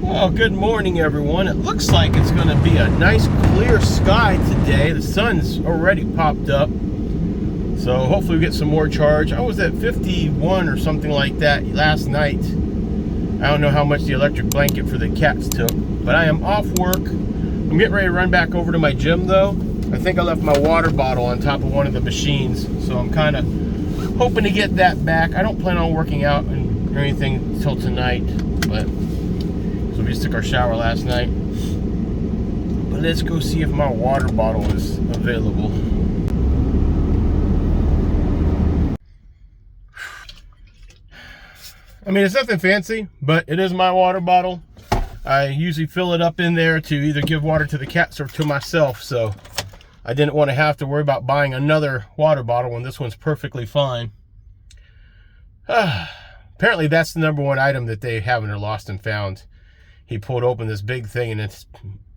Well, good morning, everyone. It looks like it's going to be a nice clear sky today. The sun's already popped up, so hopefully we get some more charge. I was at 51 or something like that last night. I don't know how much the electric blanket for the cats took, but I am off work. I'm getting ready to run back over to my gym, though. I think I left my water bottle on top of one of the machines, so I'm kind of hoping to get that back. I don't plan on working out or anything until tonight, but so we just took our shower last night. But let's go see if my water bottle is available. I mean, it's nothing fancy, but it is my water bottle. I usually fill it up in there to either give water to the cats or to myself, so I didn't want to have to worry about buying another water bottle when this one's perfectly fine. Apparently that's the #1 item that they have in their lost and found. He pulled open this big thing and it's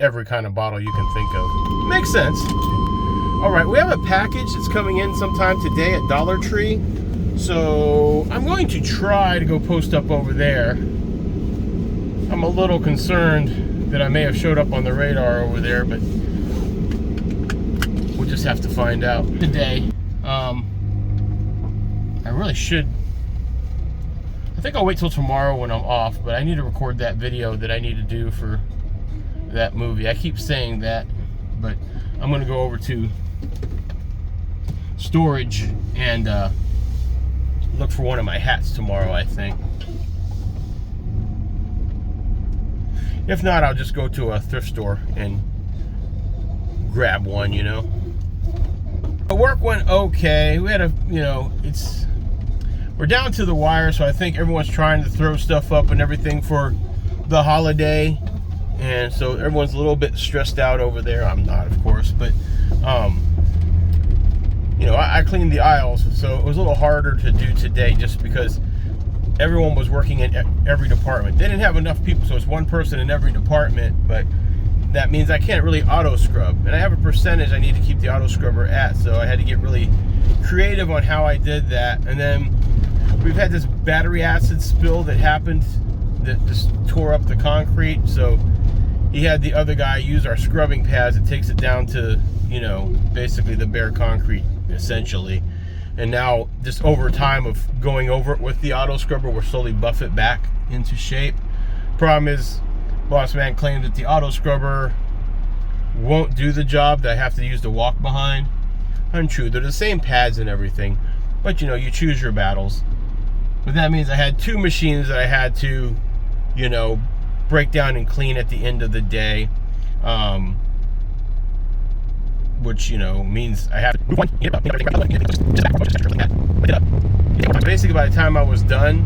every kind of bottle you can think of. Makes sense. All right, we have a package that's coming in sometime today at Dollar Tree. So I'm going to try to go post up over there. I'm a little concerned that I may have showed up on the radar over there, but we'll just have to find out today. I really should. I think I'll wait till tomorrow when I'm off, but I need to record that video that I need to do for that movie. I keep saying that, but I'm going to go over to storage and look for one of my hats tomorrow, I think. If not, I'll just go to a thrift store and grab one, you know. The work went okay. We had we're down to the wire, so I think everyone's trying to throw stuff up and everything for the holiday. And so everyone's a little bit stressed out over there. I'm not, of course, but I cleaned the aisles, so it was a little harder to do today just because everyone was working in every department. They didn't have enough people, so it's one person in every department, but that means I can't really auto scrub. And I have a percentage I need to keep the auto scrubber at, so I had to get really creative on how I did that. And then we've had this battery acid spill that happened that just tore up the concrete, so he had the other guy use our scrubbing pads. It takes it down to, basically the bare concrete, essentially. And now, just over time of going over it with the auto scrubber, we'll slowly buff it back into shape. Problem is, boss man claimed that the auto scrubber won't do the job, that I have to use the walk behind. Untrue. They're the same pads and everything, but you choose your battles. But that means I had two machines that I had to, break down and clean at the end of the day. Which, means I have to basically, by the time I was done,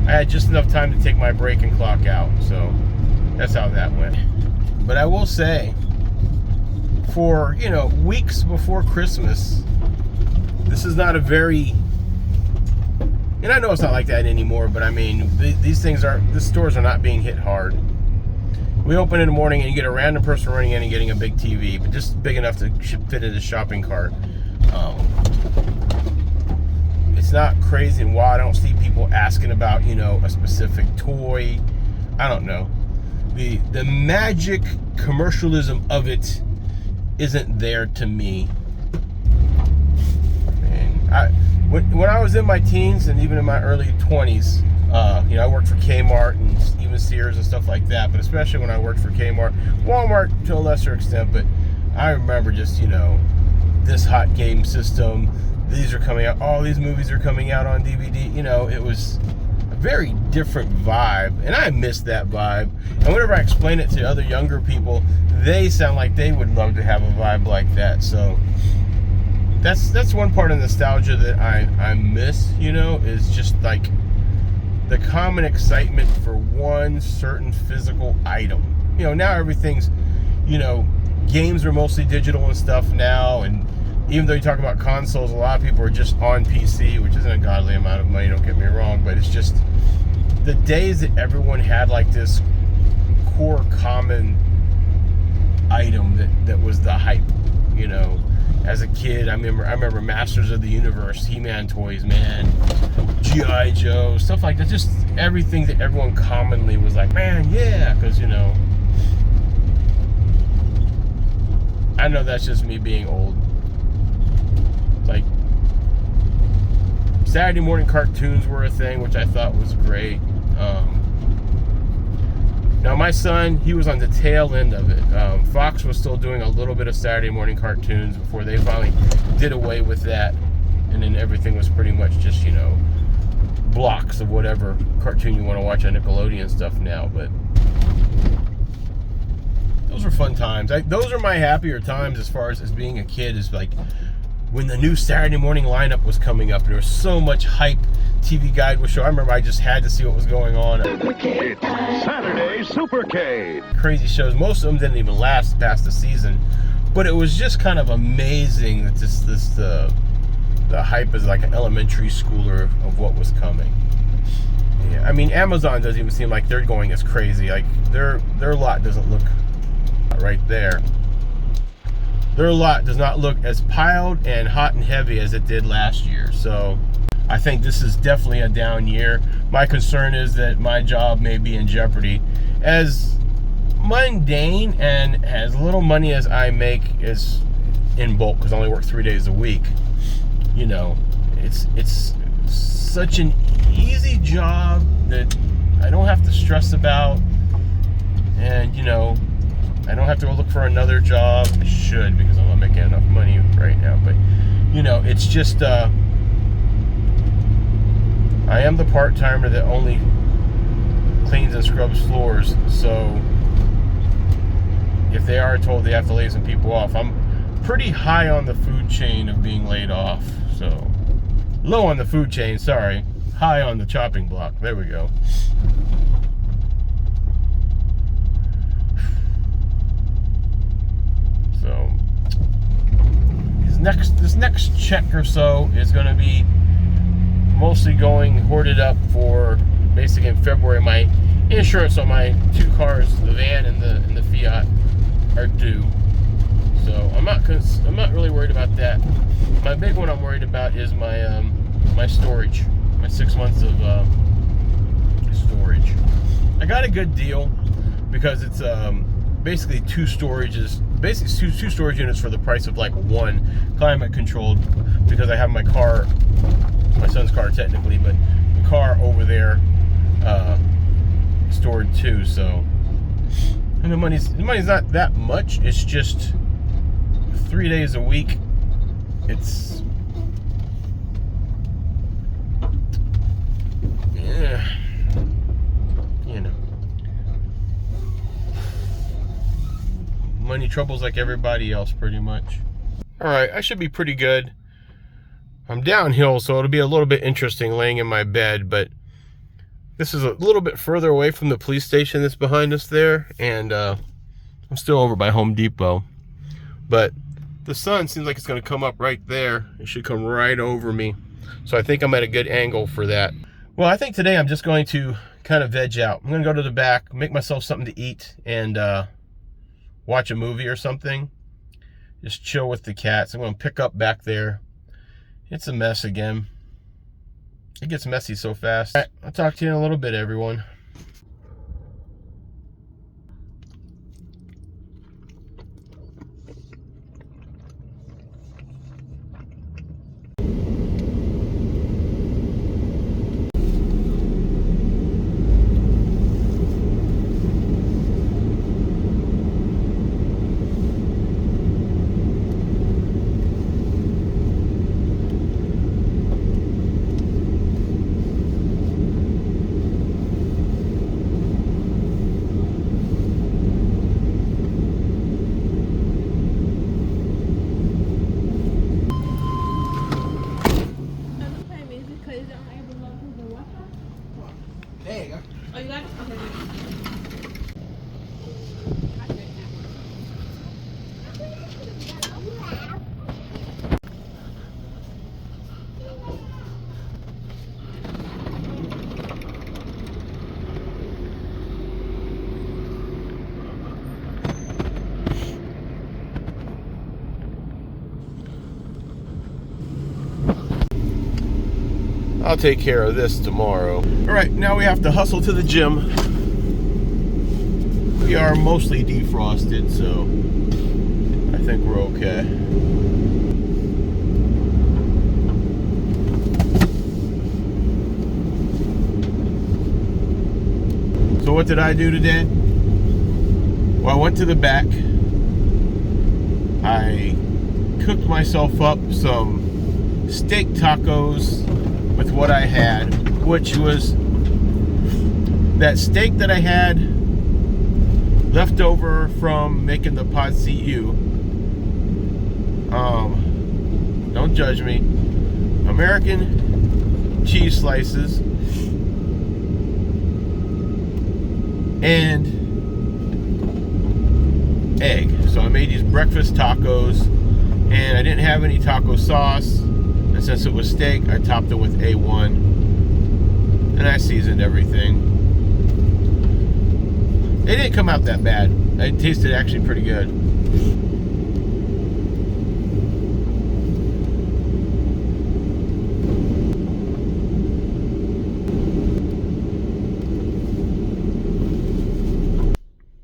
I had just enough time to take my break and clock out. So that's how that went. But I will say, for weeks before Christmas, this is not a very, and I know it's not like that anymore, but I mean, the stores are not being hit hard. We open in the morning and you get a random person running in and getting a big TV, but just big enough to fit in a shopping cart. It's not crazy and wild. I don't see people asking about, a specific toy. I don't know. The magic commercialism of it isn't there to me. And when I was in my teens and even in my early 20s, I worked for Kmart and even Sears and stuff like that, but especially when I worked for Kmart, Walmart to a lesser extent, but I remember just, this hot game system, these are coming out, all these movies are coming out on DVD, it was a very different vibe, and I miss that vibe. And whenever I explain it to other younger people, they sound like they would love to have a vibe like that. So that's one part of nostalgia that I miss, is just like the common excitement for one certain physical item. Now everything's, games are mostly digital and stuff now, and even though you talk about consoles, a lot of people are just on PC, which isn't a godly amount of money, don't get me wrong, but it's just the days that everyone had like this core common item that was the hype, as a kid. I remember Masters of the Universe, He-Man toys, man, G.I. Joe, stuff like that. Just everything that everyone commonly was like, man, yeah, because, you know, I know that's just me being old. Like, Saturday morning cartoons were a thing, which I thought was great. Now my son, he was on the tail end of it. Fox was still doing a little bit of Saturday morning cartoons before they finally did away with that, and then everything was pretty much just, you know, blocks of whatever cartoon you want to watch on Nickelodeon stuff now. But those were fun times. Those are my happier times as far as being a kid, is like when the new Saturday morning lineup was coming up. There was so much hype. TV Guide was show. I remember I just had to see what was going on. It's Saturday Supercade. Crazy shows. Most of them didn't even last past the season, but it was just kind of amazing that the hype is like an elementary schooler of what was coming. Yeah, I mean, Amazon doesn't even seem like they're going as crazy. Like their lot doesn't look right there. Their lot does not look as piled and hot and heavy as it did last year. So I think this is definitely a down year. My concern is that my job may be in jeopardy. As mundane and as little money as I make is in bulk, because I only work 3 days a week, you know, it's such an easy job that I don't have to stress about, and, you know, I don't have to go look for another job. I should, because I'm not making enough money right now, but, you know, it's just I am the part-timer that only cleans and scrubs floors, so if they are told they have to lay some people off, I'm pretty high on the food chain of being laid off. So, low on the food chain, sorry. High on the chopping block. There we go. So, this next check or so is going to be mostly going hoarded up for basically in February. My insurance on my 2 cars, the van and the Fiat, are due. So I'm not really worried about that. My big one I'm worried about is my my storage, my 6 months of storage. I got a good deal because it's basically 2 storages, basically two storage units for the price of like 1, climate controlled, because I have my car, my son's car technically, but the car over there stored too. So, and the money's not that much. It's just 3 days a week. It's, yeah, you know, money troubles like everybody else pretty much. All right, I should be pretty good. I'm downhill, so it'll be a little bit interesting laying in my bed, but this is a little bit further away from the police station that's behind us there, and I'm still over by Home Depot. But the sun seems like it's going to come up right there. It should come right over me. So I think I'm at a good angle for that. Well, I think today I'm just going to kind of veg out. I'm going to go to the back, make myself something to eat, and watch a movie or something. Just chill with the cats. I'm going to pick up back there. It's a mess again. It gets messy so fast. All right, I'll talk to you in a little bit, everyone. I'll take care of this tomorrow. All right, now we have to hustle to the gym. We are mostly defrosted, so I think we're okay. So what did I do today? Well, I went to the back. I cooked myself up some steak tacos with what I had, which was that steak that I had left over from making the pod CU. Don't judge me. American cheese slices and egg. So I made these breakfast tacos, and I didn't have any taco sauce, and since it was steak, I topped it with A1, and I seasoned everything. They didn't come out that bad. It tasted actually pretty good.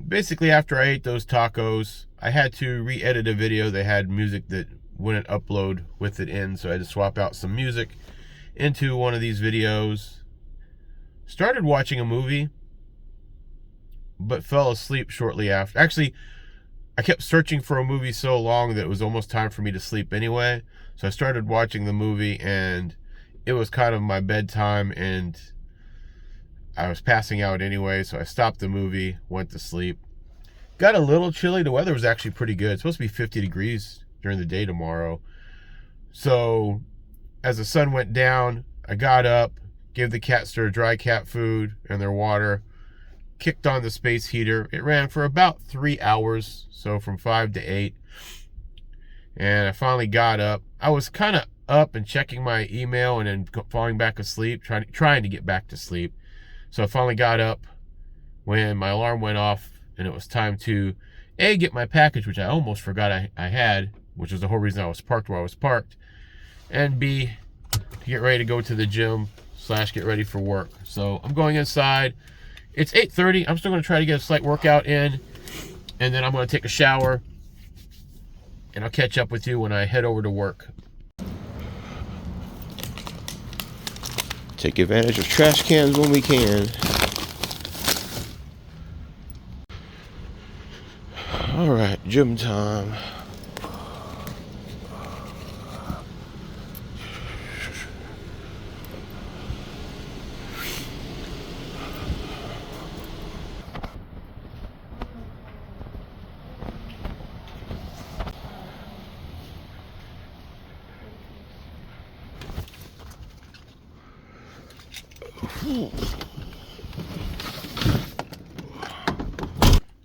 Basically, after I ate those tacos, I had to re-edit a video that had music that wouldn't upload with it in, so I had to swap out some music into one of these videos. Started watching a movie, but fell asleep shortly after. Actually, I kept searching for a movie so long that it was almost time for me to sleep anyway. So I started watching the movie, and it was kind of my bedtime, and I was passing out anyway, so I stopped the movie, went to sleep. Got a little chilly. The weather was actually pretty good. It's supposed to be 50 degrees during the day tomorrow. So as the sun went down, I got up, gave the cats their dry cat food and their water, kicked on the space heater. It ran for about 3 hours, so from 5 to 8. And I finally got up. I was kind of up and checking my email and then falling back asleep, trying to get back to sleep. So I finally got up when my alarm went off, and it was time to A, get my package, which I almost forgot I had, which was the whole reason I was parked where I was parked, and B, get ready to go to the gym / get ready for work. So I'm going inside. It's 8:30. I'm still going to try to get a slight workout in, and then I'm going to take a shower, and I'll catch up with you when I head over to work. Take advantage of trash cans when we can. All right, gym time.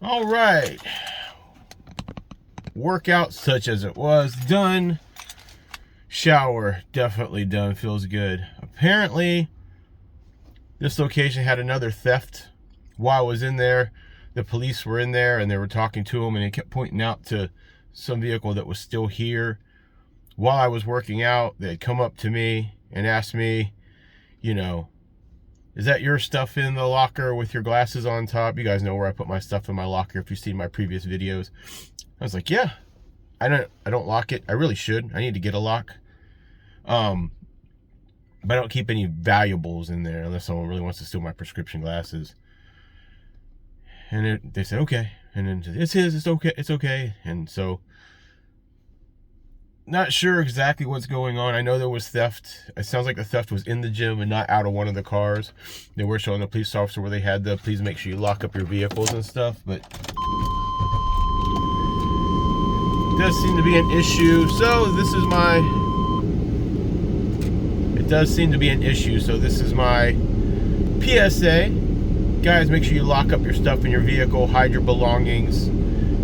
All right, workout such as it was done. Shower definitely done, feels good. Apparently this location had another theft while I was in there. The police were in there and they were talking to them, and they kept pointing out to some vehicle that was still here. While I was working out, they'd come up to me and ask me, you know, is that your stuff in the locker with your glasses on top? You guys know where I put my stuff in my locker if you've seen my previous videos. I was like, yeah. I don't lock it. I really should. I need to get a lock. But I don't keep any valuables in there unless someone really wants to steal my prescription glasses. And they said, okay. And then it's his, it's okay. And so, not sure exactly what's going on. I know there was theft. It sounds like the theft was in the gym and not out of one of the cars. They were showing the police officer where they had the please make sure you lock up your vehicles and stuff, but it does seem to be an issue. So this is my, it does seem to be an issue. So this is my PSA. Guys, make sure you lock up your stuff in your vehicle, hide your belongings,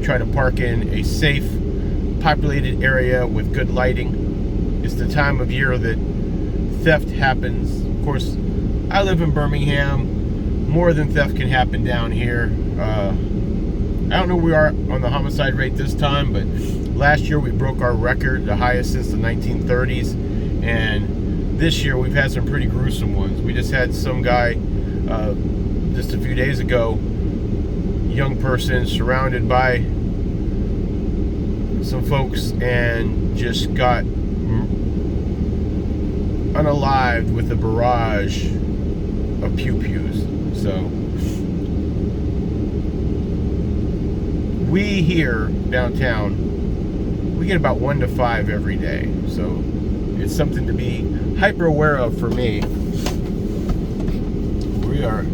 try to park in a safe, populated area with good lighting. It's the time of year that theft happens. Of course, I live in Birmingham. More than theft can happen down here. I don't know where we are on the homicide rate this time, but last year we broke our record, the highest since the 1930s, and this year we've had some pretty gruesome ones. We just had some guy just a few days ago, young person surrounded by some folks and just got unalived with a barrage of pew-pews. So we here downtown, we get about 1 to 5 every day. So it's something to be hyper aware of for me. We are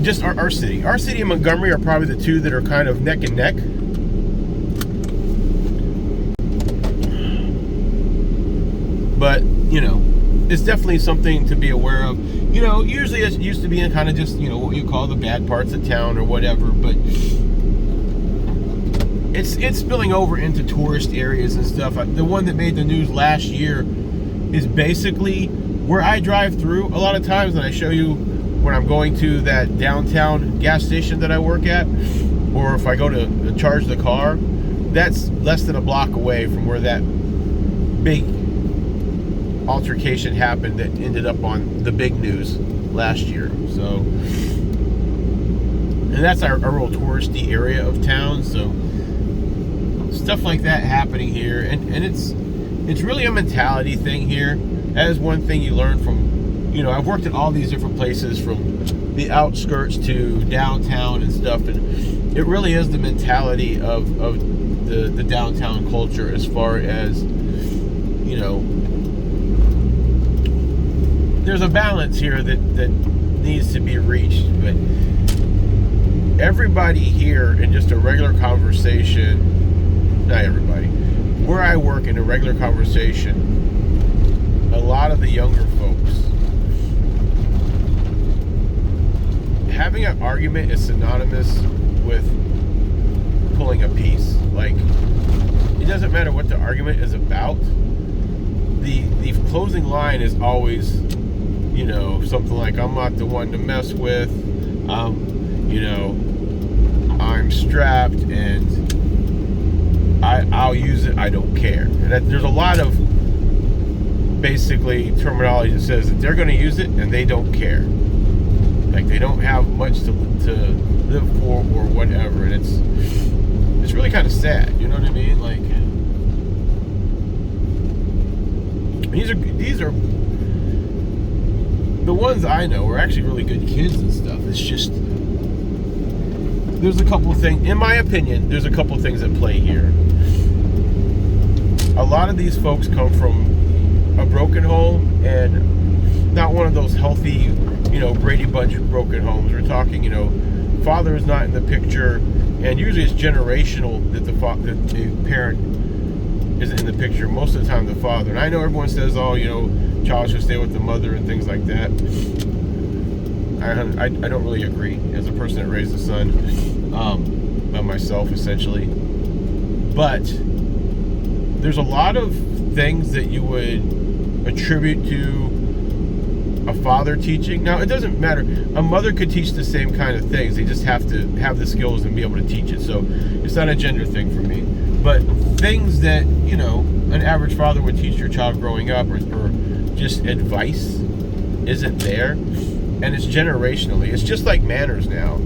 just our city and Montgomery are probably the two that are kind of neck and neck. But you know, it's definitely something to be aware of. You know, usually it used to be in kind of just, you know, what you call the bad parts of town or whatever, but it's spilling over into tourist areas and stuff. The one that made the news last year is basically where I drive through a lot of times, and I show you when I'm going to that downtown gas station that I work at, or if I go to charge the car, that's less than a block away from where that big altercation happened that ended up on the big news last year. So, and that's our real touristy area of town. So stuff like that happening here, and it's really a mentality thing here. That is one thing you learn from, you know, I've worked at all these different places from the outskirts to downtown and stuff, and it really is the mentality of the downtown culture as far as, you know, there's a balance here that needs to be reached. But everybody here in just a regular conversation, not everybody, where I work in a regular conversation, a lot of the younger folks, having an argument is synonymous with pulling a piece. Like, it doesn't matter what the argument is about. The closing line is always, you know, something like, I'm not the one to mess with, you know, I'm strapped and I'll use it, I don't care. And there's a lot of basically terminology that says that they're going to use it and they don't care. Like, they don't have much to live for or whatever, and it's really kind of sad, you know what I mean? Like, these are the ones I know are actually really good kids and stuff. It's just, there's a couple of things, in my opinion, there's a couple of things at play here. A lot of these folks come from a broken home, and not one of those healthy, you know, Brady Bunch broken homes. We're talking, you know, father is not in the picture, and usually it's generational that the parent isn't in the picture. Most of the time the father. And I know everyone says, oh, you know, child should stay with the mother and things like that. I don't really agree, as a person that raised a son by myself, essentially. But there's a lot of things that you would attribute to a father teaching. Now, it doesn't matter. A mother could teach the same kind of things. They just have to have the skills and be able to teach it. So it's not a gender thing for me. But things that, you know, an average father would teach your child growing up, or just advice, isn't there. And it's generationally. It's just like manners now.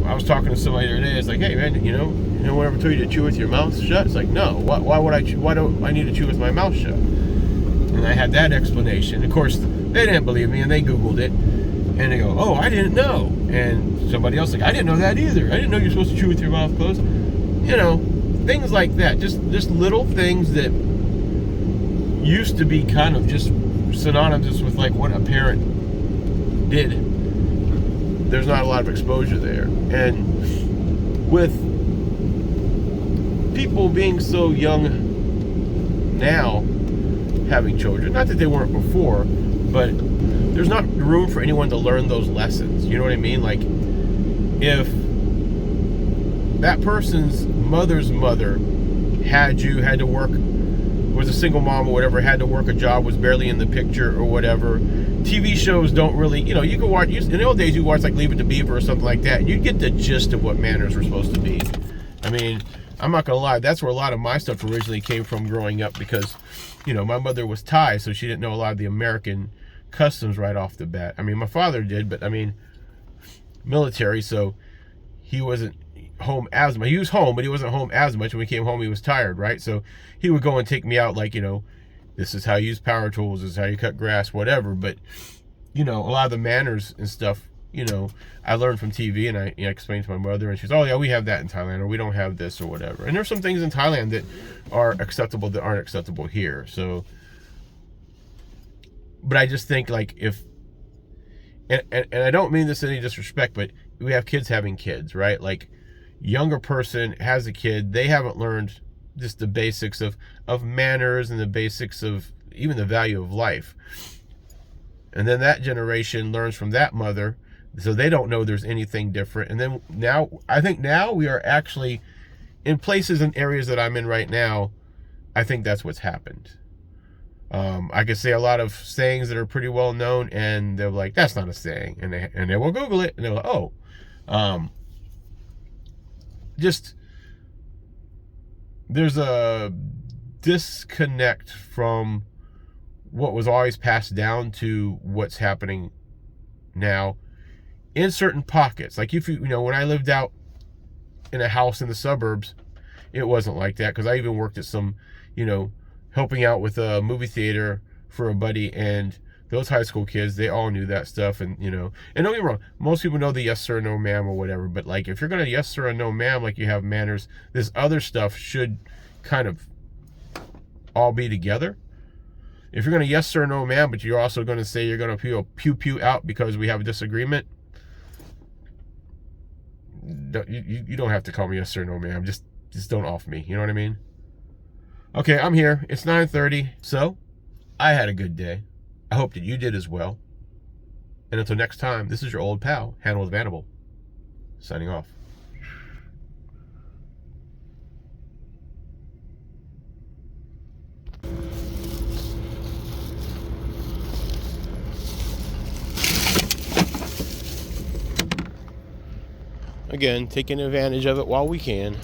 I was talking to somebody the other day. It's like, hey man, you know, when I ever told you to chew with your mouth shut? It's like, no. Why don't I need to chew with my mouth shut? And I had that explanation. Of course, they didn't believe me, and they Googled it, and they go, oh, I didn't know. And somebody else like, I didn't know that either. I didn't know you're supposed to chew with your mouth closed. You know, things like that. Just little things that used to be kind of just synonymous with like what a parent did. There's not a lot of exposure there. And with people being so young now, having children, not that they weren't before, but there's not room for anyone to learn those lessons. You know what I mean? Like, if that person's mother's mother had to work, was a single mom or whatever, had to work a job, was barely in the picture or whatever, TV shows don't really, you know, you can watch, in the old days you watch like Leave It to Beaver or something like that, and you'd get the gist of what manners were supposed to be. I mean, I'm not gonna lie, that's where a lot of my stuff originally came from growing up, because, you know, my mother was Thai, so she didn't know a lot of the American customs right off the bat. I mean, my father did, but I mean, military, so he wasn't home as much. He was home, but he wasn't home as much. When he came home, he was tired, right? So he would go and take me out, like, you know, this is how you use power tools, this is how you cut grass, whatever. But, you know, a lot of the manners and stuff, you know, I learned from TV, and I explained to my mother, and she's, oh yeah, we have that in Thailand, or we don't have this, or whatever. And there's some things in Thailand that are acceptable that aren't acceptable here. So, but I just think, like, if, and I don't mean this in any disrespect, but we have kids having kids, right? Like, younger person has a kid, they haven't learned just the basics of manners and the basics of even the value of life. And then that generation learns from that mother, so they don't know there's anything different. And then now, I think now we are actually, in places and areas that I'm in right now, I think that's what's happened. I could say a lot of sayings that are pretty well known, and they're like, that's not a saying. And they will Google it, and they're like, oh. Just, there's a disconnect from what was always passed down to what's happening now in certain pockets. Like, if you know, when I lived out in a house in the suburbs, it wasn't like that, because I even worked at some, you know, helping out with a movie theater for a buddy, and those high school kids, they all knew that stuff. And, you know, and don't get me wrong, most people know the yes sir, no ma'am, or whatever, but like, if you're gonna yes sir and no ma'am, like you have manners, this other stuff should kind of all be together. If you're gonna yes sir, no ma'am, but you're also gonna say you're gonna pew pew out because we have a disagreement, you don't have to call me yes sir, no ma'am. Just don't off me, you know what I mean? Okay, I'm here. It's 9:30, so I had a good day. I hope that you did as well. And until next time, this is your old pal, Hannibal the Hannibal, signing off. Again, taking advantage of it while we can.